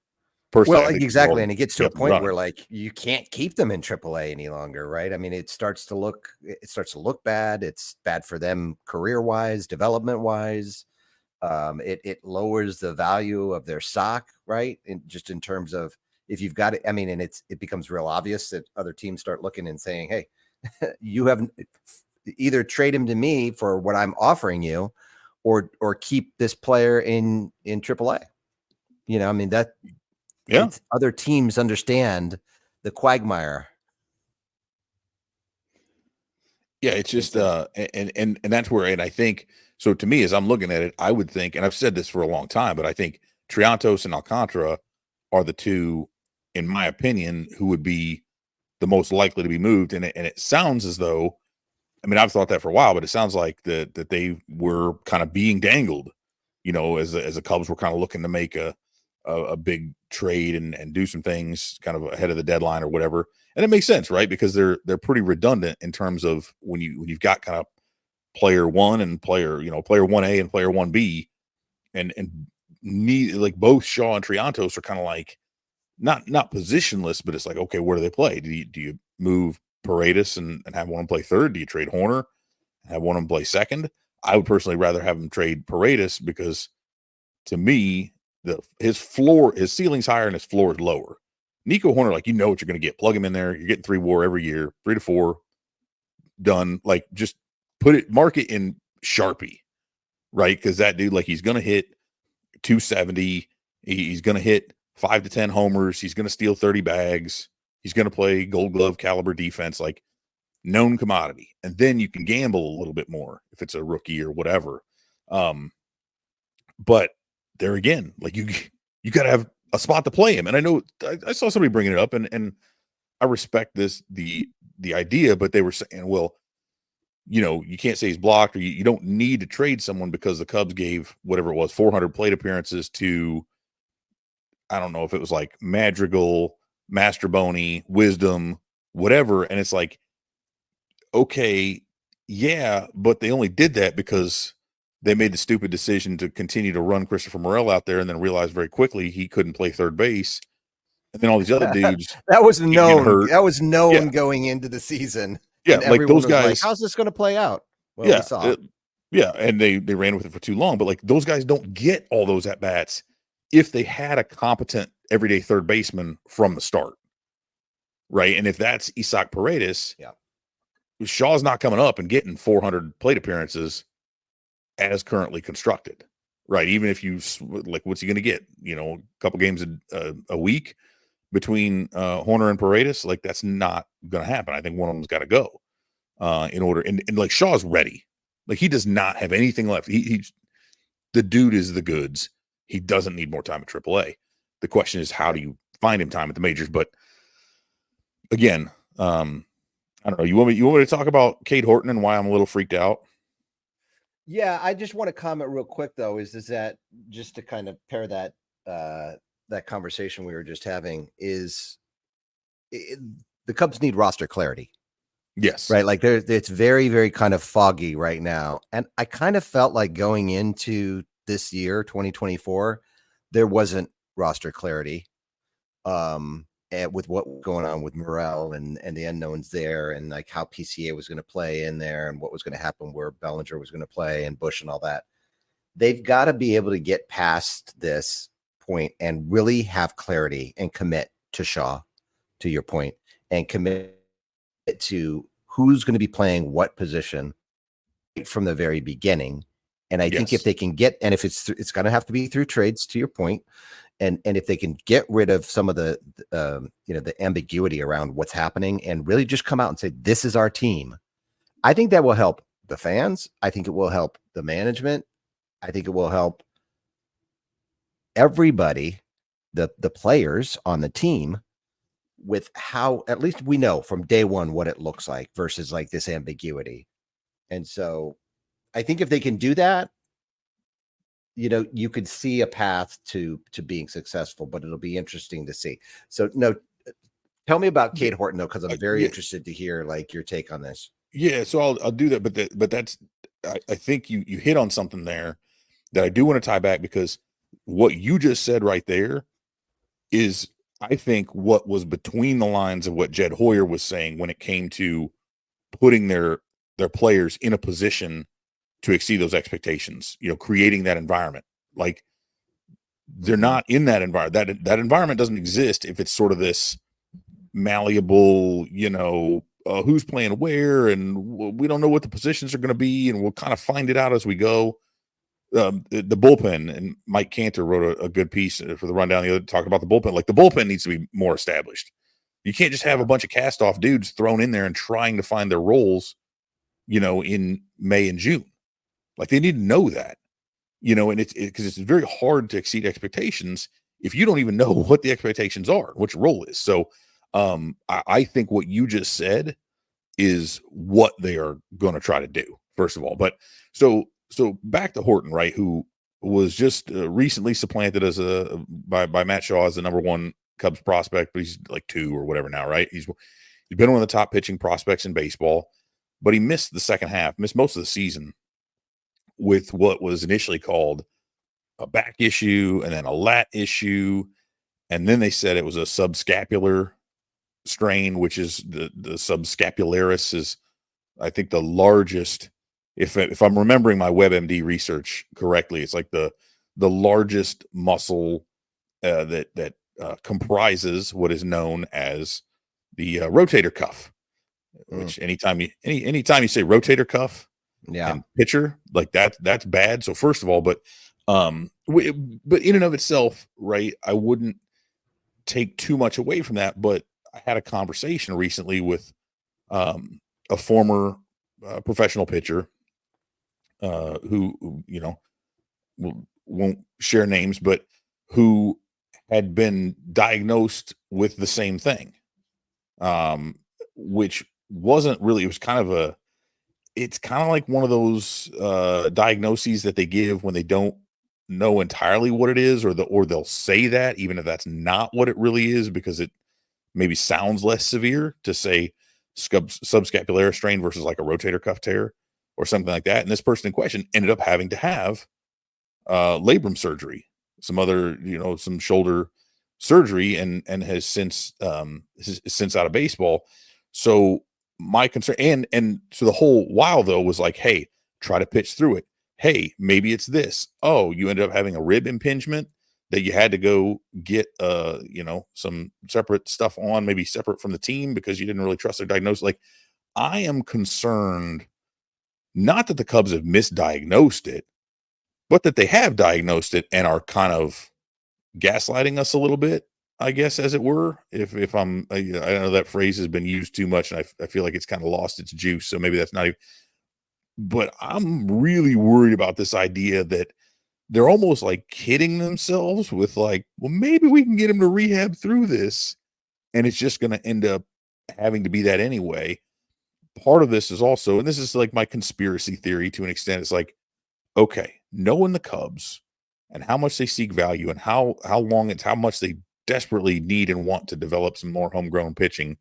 Personally, well, exactly. And it gets to a point where like you can't keep them in AAA any longer, right? I mean, it starts to look bad. It's bad for them career-wise, development-wise. It lowers the value of their stock, right? Just in terms of if you've got it, I mean, and it becomes real obvious that other teams start looking and saying, hey, you have either trade him to me for what I'm offering you or keep this player in AAA. I mean, that. Yeah, other teams understand the quagmire. Yeah, it's just and that's where, and I think so. To me, as I'm looking at it, I would think, and I've said this for a long time, but I think Triantos and Alcantara are the 2, in my opinion, who would be the most likely to be moved. And it sounds as though, I mean, I've thought that for a while, but it sounds like that they were kind of being dangled, as the Cubs were kind of looking to make a a big trade and do some things kind of ahead of the deadline or whatever. And it makes sense, right? Because they're pretty redundant in terms of when you've got kind of player one and player 1A and player 1B, and need, like, both Shaw and Triantos are kind of like not positionless, but it's like, okay, where do they play? Do you move Paredes and have one of them play third? Do you trade Horner and have one of them play second? I would personally rather have them trade Paredes, because to me, his ceiling's higher and his floor is lower. Nico Horner, like, you know what you're going to get. Plug him in there. You're getting 3 WAR every year, 3 to 4 done. Like, just mark it in Sharpie, right? Because that dude, like, he's going to hit 270. He's going to hit 5 to 10 homers. He's going to steal 30 bags. He's going to play Gold Glove caliber defense, like, known commodity. And then you can gamble a little bit more if it's a rookie or whatever. But there again, like, you got to have a spot to play him. And I know I saw somebody bringing it up, and I respect the idea, but they were saying, well, you can't say he's blocked, or you don't need to trade someone because the Cubs gave whatever it was, 400 plate appearances to, I don't know if it was like Madrigal, Masterboni, Wisdom, whatever. And it's like, okay, yeah, but they only did that because they made the stupid decision to continue to run Christopher Morel out there, and then realized very quickly he couldn't play third base. And then all these other dudes that was known. hurt. That was known Yeah. going into the season. Yeah, And like everyone those was guys. like, how's this going to play out? Well, Yeah, we saw. yeah, and they ran with it for too long. But, like, those guys don't get all those at bats if they had a competent everyday third baseman from the start, right? And if that's Isaac Paredes, Yeah. Shaw's not coming up and getting 400 plate appearances as currently constructed, right? Even if you, like, what's he going to get? A couple games a week between Horner and Paredes. Like, that's not going to happen. I think one of them's got to go in order. And like, Shaw's ready. Like, he does not have anything left. He's the dude is the goods. He doesn't need more time at AAA. The question is, how do you find him time at the majors? But again, I don't know. You want me to talk about Cade Horton and why I'm a little freaked out? Yeah, I just want to comment real quick, though, is that just to kind of pair that that conversation we were just having, is the Cubs need roster clarity. Yes. Right. Like, it's very, very kind of foggy right now. And I kind of felt like going into this year, 2024, there wasn't roster clarity with what was going on with Morel and the unknowns there, and like how PCA was going to play in there, and what was going to happen where Bellinger was going to play, and Bush and all that. They've got to be able to get past this point and really have clarity and commit to Shaw, to your point, and commit to who's going to be playing what position from the very beginning. And I think if they can get, and if it's going to have to be through trades, to your point, and if they can get rid of some of the the ambiguity around what's happening and really just come out and say, this is our team, I think that will help the fans. I think it will help the management. I think it will help everybody, the players on the team, with how at least we know from day one what it looks like versus like this ambiguity. And so I think if they can do that, you could see a path to being successful, but it'll be interesting to see. So no, tell me about Cade Horton though, because I'm very interested to hear like your take on this. Yeah, so I'll do that, but that's I think you hit on something there that I do want to tie back, because what you just said right there is, I think, what was between the lines of what Jed Hoyer was saying when it came to putting their players in a position to exceed those expectations, creating that environment. Like, they're not in that environment. That environment doesn't exist if it's sort of this malleable, who's playing where, and we don't know what the positions are going to be, and we'll kind of find it out as we go. The bullpen, and Mike Cantor wrote a good piece for the Rundown the other, talking about the bullpen. Like, the bullpen needs to be more established. You can't just have a bunch of cast off dudes thrown in there and trying to find their roles, in May and June. Like, they need to know that, and because it's very hard to exceed expectations if you don't even know what the expectations are, what your role is. So I think what you just said is what they are going to try to do, first of all. But so back to Horton, right? Who was just recently supplanted as by Matt Shaw as the number one Cubs prospect, but he's like 2 or whatever now, right? He's been one of the top pitching prospects in baseball, but he missed the second half, missed most of the season with what was initially called a back issue and then a lat issue. And then they said it was a subscapular strain, which is the subscapularis is, I think, the largest, if I'm remembering my WebMD research correctly, it's like the largest muscle that comprises what is known as the rotator cuff. Which anytime you say rotator cuff, and pitcher, like that's bad. So first of all, but in and of itself, right, I wouldn't take too much away from that. But I had a conversation recently with a former professional pitcher who won't share names, but who had been diagnosed with the same thing, which wasn't really, it was kind of it's kind of like one of those diagnoses that they give when they don't know entirely what it is, or they'll say that even if that's not what it really is, because it maybe sounds less severe to say subscapularis strain versus like a rotator cuff tear or something like that. And this person in question ended up having to have labrum surgery, some other, some shoulder surgery, and has since out of baseball. So my concern, and so the whole while though was like, hey, try to pitch through it. Hey, maybe it's this. Oh, you ended up having a rib impingement that you had to go get some separate stuff on, maybe separate from the team, because you didn't really trust their diagnosis. Like, I am concerned, not that the Cubs have misdiagnosed it, but that they have diagnosed it and are kind of gaslighting us a little bit, I guess, as it were. If I know that phrase has been used too much, and I feel like it's kind of lost its juice. So maybe that's not even, but I'm really worried about this idea that they're almost like kidding themselves with like, well, maybe we can get him to rehab through this, and it's just going to end up having to be that anyway. Part of this is also, and this is like my conspiracy theory to an extent, it's like, okay, knowing the Cubs and how much they seek value and how much they desperately need and want to develop some more homegrown pitching.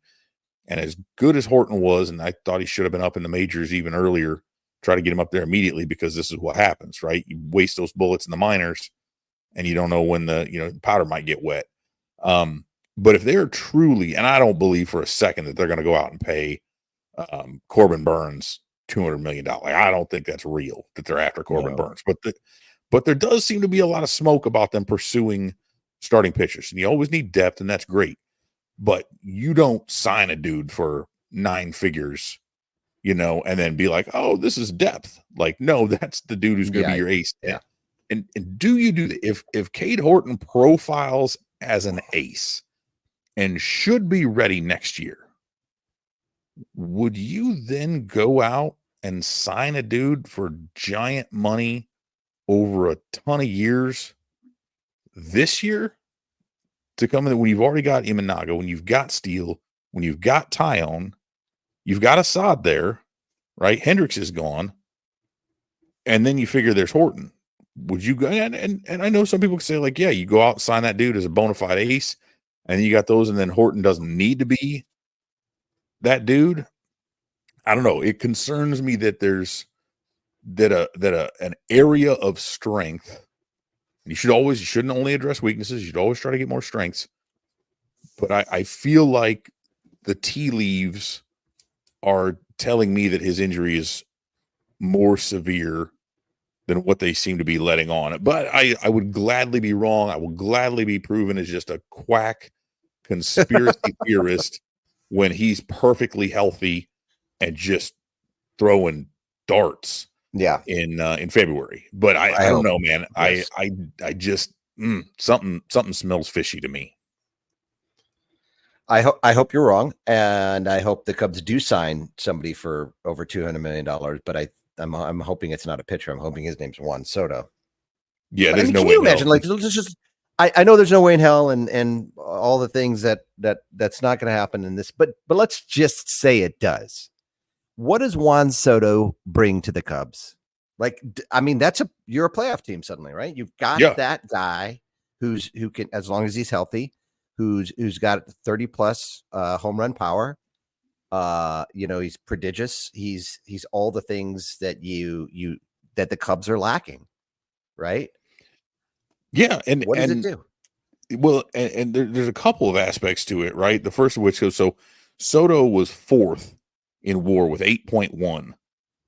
And as good as Horton was, and I thought he should have been up in the majors even earlier, try to get him up there immediately, because this is what happens, right? You waste those bullets in the minors and you don't know when the powder might get wet. But if they're truly, and I don't believe for a second that they're going to go out and pay Corbin Burns $200 million. I don't think that's real, that they're after Corbin Burns, but there does seem to be a lot of smoke about them pursuing starting pitchers, and you always need depth, and that's great, but you don't sign a dude for 9 figures, and then be like, oh, this is depth. Like, no, that's the dude who's going to be your ace. Yeah. And do you do that? If Cade Horton profiles as an ace and should be ready next year, would you then go out and sign a dude for giant money over a ton of years this year to come in when you've already got Imanaga, when you've got Steele, when you've got Tyone, you've got Assad there, right? Hendricks is gone. And then you figure there's Horton. Would you go? And I know some people can say, like, yeah, you go out and sign that dude as a bona fide ace, and then you got those, and then Horton doesn't need to be that dude. I don't know. It concerns me that there's an area of strength. You shouldn't only address weaknesses. You should always try to get more strengths. But I feel like the tea leaves are telling me that his injury is more severe than what they seem to be letting on. But I would gladly be wrong. I will gladly be proven as just a quack conspiracy theorist when he's perfectly healthy and just throwing darts. Yeah. In February. But I don't know, man. Yes. I just something smells fishy to me. I hope you're wrong, and I hope the Cubs do sign somebody for over $200 million. But I'm hoping it's not a pitcher. I'm hoping his name's Juan Soto. Yeah, there's no way. Can you imagine? Like, just I know there's no way in hell, and all the things that's not going to happen in this. But let's just say it does. What does Juan Soto bring to the Cubs? Like, I mean, you're a playoff team suddenly, right? You've got Yeah. that guy who can, as long as he's healthy, who's got 30 plus home run power. He's prodigious. He's all the things that that the Cubs are lacking, right? Yeah. What does it do? Well, and there's a couple of aspects to it, right? The first of which goes, so Soto was 4th in WAR with 8.1,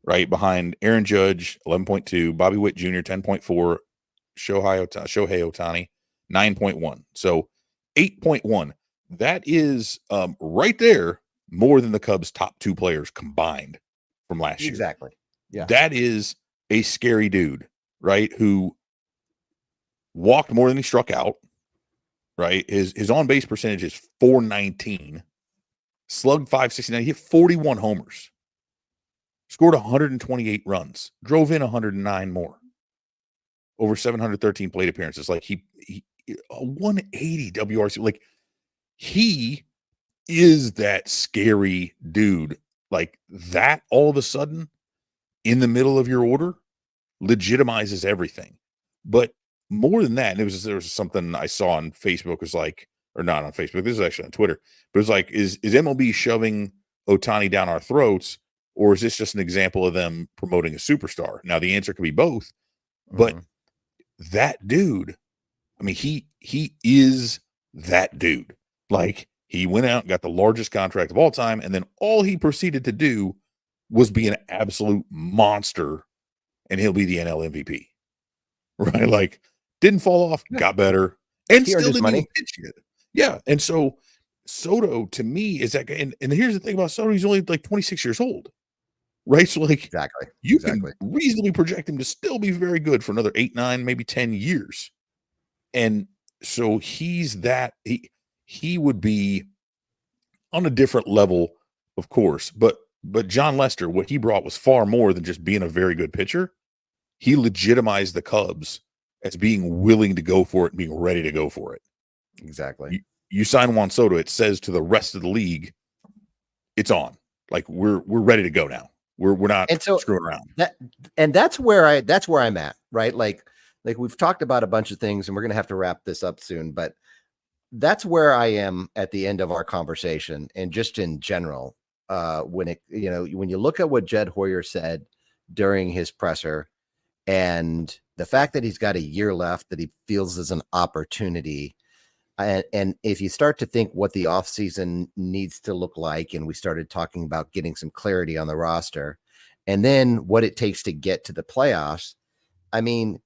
right? Behind Aaron Judge, 11.2, Bobby Witt Jr., 10.4, Shohei Ohtani, 9.1. So 8.1. That is right there more than the Cubs' top 2 players combined from last year. Exactly. Yeah. That is a scary dude, right? Who walked more than he struck out. Right, his on base percentage is .419, slugged .569. He hit 41 homers, scored 128 runs, drove in 109 more, over 713 plate appearances. Like he 180 WRC. Like he is that scary dude. Like that, all of a sudden, in the middle of your order, legitimizes everything. But more than that, and there was something I saw on Facebook, was like, or not on Facebook, this is actually on Twitter, but it was like, is MLB shoving Ohtani down our throats, or is this just an example of them promoting a superstar? Now the answer could be both, but that dude, I mean, he is that dude. Like he went out and got the largest contract of all time, and then all he proceeded to do was be an absolute monster, and he'll be the NL MVP. Right? Like didn't fall off, got better, and He still earned his didn't money. even pitch yet. Yeah. And so Soto to me is that guy. And here's the thing about Soto, he's only like 26 years old. Right. So like Exactly. you can reasonably project him to still be very good for another 8, 9, maybe 10 years. And so he's that he would be on a different level, of course, but John Lester, what he brought was far more than just being a very good pitcher. He legitimized the Cubs as being willing to go for it and being ready to go for it. Exactly. You sign Juan Soto, it says to the rest of the league, it's on. Like we're ready to go now. We're not screwing around. That's where I'm at, right? Like we've talked about a bunch of things, and we're gonna have to wrap this up soon, but that's where I am at the end of our conversation, and just in general, when you look at what Jed Hoyer said during his presser, and the fact that he's got a year left that he feels is an opportunity. And if you start to think what the offseason needs to look like, and we started talking about getting some clarity on the roster, and then what it takes to get to the playoffs. I mean,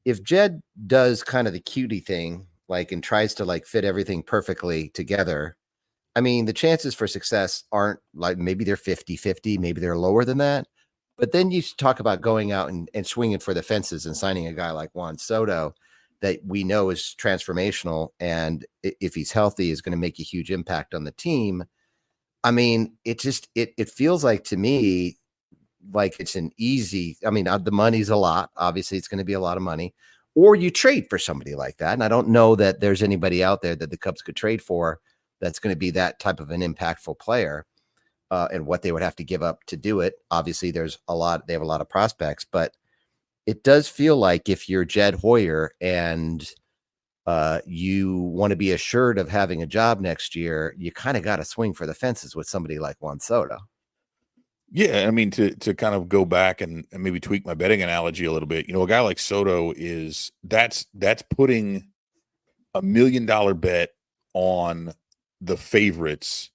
if Jed does kind of the cutie thing, like, and tries to like fit everything perfectly together, I mean, the chances for success aren't like, maybe they're 50-50, maybe they're lower than that. But then you talk about going out and swinging for the fences and signing a guy like Juan Soto that we know is transformational, and if he's healthy is going to make a huge impact on the team. I mean, it feels like to me like it's an easy, I mean, the money's a lot, obviously it's going to be a lot of money, or you trade for somebody like that. And I don't know that there's anybody out there that the Cubs could trade for that's going to be that type of an impactful player, and what they would have to give up to do it. Obviously they have a lot of prospects, but it does feel like if you're Jed Hoyer and you want to be assured of having a job next year, you kind of got to swing for the fences with somebody like Juan Soto. Yeah, I mean, to kind of go back and maybe tweak my betting analogy a little bit, a guy like Soto that's putting $1 million bet on the favorites,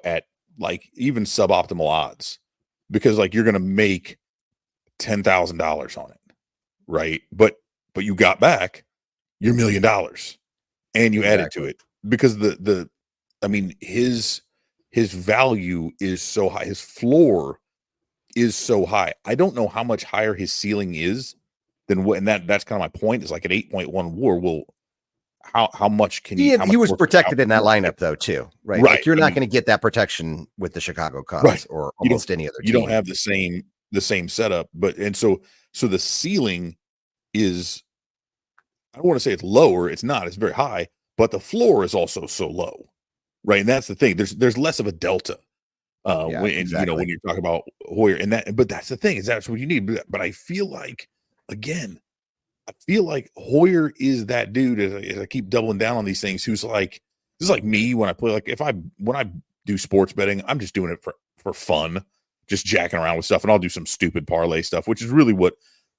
at like even suboptimal odds, because like you're going to make $10,000 on it, right? But you got back your $1 million and you added to it, because I mean, his value is so high, his floor is so high. I don't know how much higher his ceiling is than what, and that's kind of my point, is like an 8.1 WAR. Well, how much can he was protected in that lineup though too, right? Right. Like you're not going to get that protection with the Chicago Cubs or almost any other team. You don't have the same setup, and so the ceiling is, I don't want to say it's lower, it's not, it's very high, but the floor is also so low, right? And that's the thing. There's less of a delta. Yeah, when exactly. when you're talking about Hoyer and that, but that's the thing, is that's what you need. But I feel like, again, I feel like Hoyer is that dude, as I keep doubling down on these things, who's like, this is like me when I play, like when I do sports betting, I'm just doing it for fun, just jacking around with stuff, and I'll do some stupid parlay stuff, which is really what,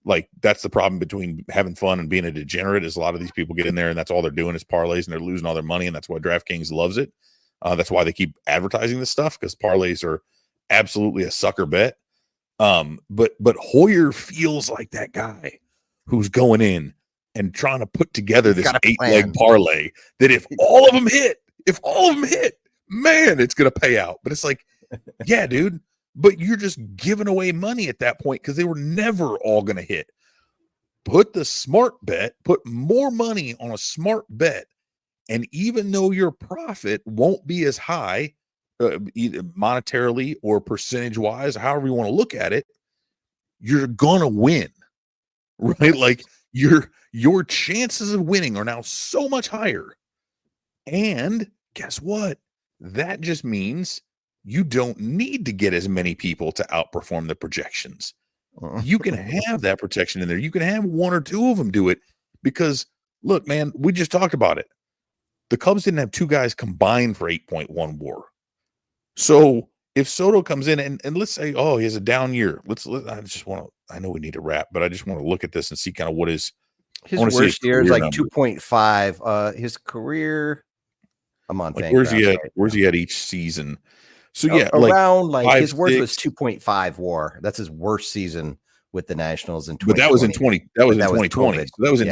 like, that's the problem between having fun and being a degenerate, is a lot of these people get in there and that's all they're doing is parlays, and they're losing all their money, and that's why DraftKings loves it. That's why they keep advertising this stuff, because parlays are absolutely a sucker bet. But Hoyer feels like that guy who's going in and trying to put together He's this got a 8-leg plan. parlay that if all of them hit, man, it's going to pay out. But it's like, yeah, dude, but you're just giving away money at that point, because they were never all going to hit. Put the smart bet, put more money on a smart bet. And even though your profit won't be as high, either monetarily or percentage wise, however you want to look at it, you're gonna win, right? Like your chances of winning are now so much higher. And guess what? That just means you don't need to get as many people to outperform the projections. You can have that protection in there. You can have one or two of them do it, because look, man, we just talked about it. The Cubs didn't have two guys combined for 8.1 WAR. So if Soto comes in and let's say, oh, he has a down year. I know we need to wrap, but I just want to look at this and see kind of what his worst year is like number. 2.5. His career, I'm on. Like, where's he at? Where's he at each season? So yeah, around like 5, his worst 6. was 2.5 WAR. That's his worst season with the Nationals in 2020. But that was in 2020. So that was in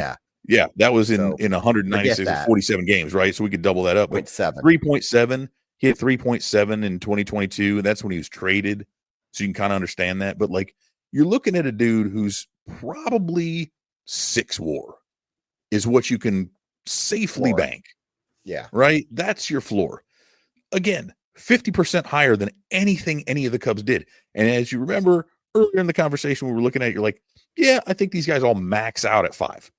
that was in 196 or 47 games, right? So we could double that up. 3.7. He hit 3.7 in 2022, and that's when he was traded. So you can kind of understand that. But like, you're looking at a dude who's probably 6 WAR is what you can safely bank. Yeah. Right? That's your floor. Again, 50% higher than anything any of the Cubs did. And as you remember earlier in the conversation we were looking at, you're like, yeah, I think these guys all max out at 5.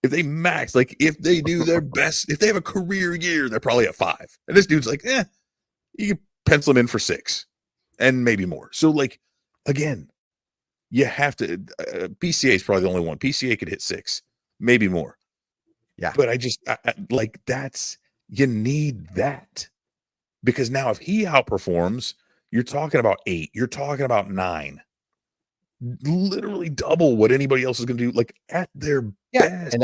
If they max, like if they do their best, if they have a career year, they're probably at 5. And this dude's like, you can pencil him in for 6 and maybe more. So like, again, you have to, PCA is probably the only one. PCA could hit 6, maybe more. Yeah. But like, you need that, because now if he outperforms, you're talking about 8, you're talking about 9, literally double what anybody else is going to do, like at their best. And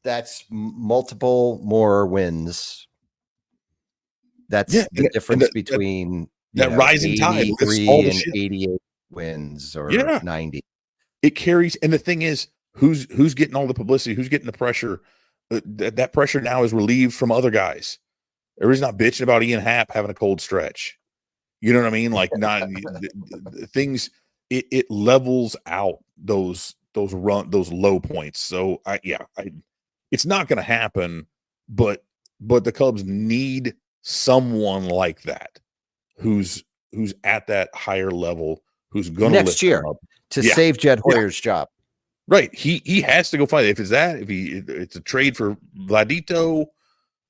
that's multiple more wins. That's the difference between that rising tide lifts all the shit. 88 wins or 90. It carries. And the thing is, who's getting all the publicity, who's getting the pressure? That pressure now is relieved from other guys. Everybody's not bitching about Ian Happ having a cold stretch. You know what I mean? Like, not things. It levels out those low points. So it's not going to happen. But the Cubs need someone like that, who's at that higher level, who's going to next year to save Jed Hoyer's job. Right. He has to go find it. If it's a trade for Vladito,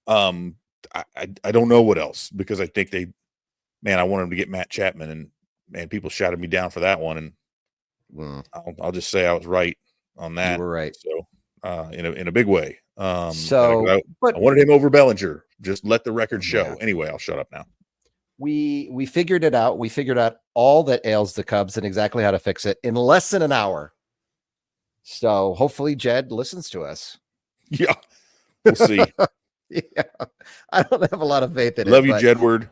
I don't know what else, because I think I wanted him to get Matt Chapman, and man, people shouted me down for that one, and I'll just say I was right on that. You were right. So in a big way. I but wanted him over Bellinger. Just let the record show. Yeah. Anyway, I'll shut up now. We figured it out. We figured out all that ails the Cubs and exactly how to fix it in less than an hour. So hopefully Jed listens to us. Yeah, we'll see. Yeah, I don't have a lot of faith in it. Love you, Jedward.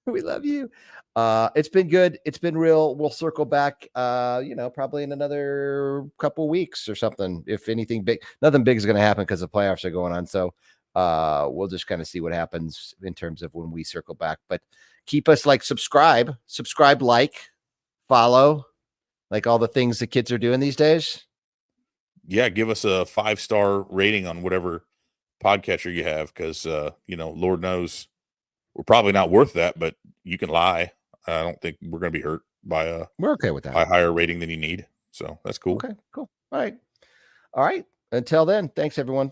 We love you. It's been good. It's been real. We'll circle back, probably in another couple weeks or something. If anything big, nothing big is going to happen because the playoffs are going on. So we'll just kind of see what happens in terms of when we circle back. But keep us subscribe, like, follow, like all the things the kids are doing these days. Yeah, give us a 5-star rating on whatever podcatcher you have, because Lord knows we're probably not worth that, but you can lie. I don't think we're going to be hurt by we're okay with that, by higher rating than you need. So that's cool. Okay, cool. All right. Until then, thanks everyone.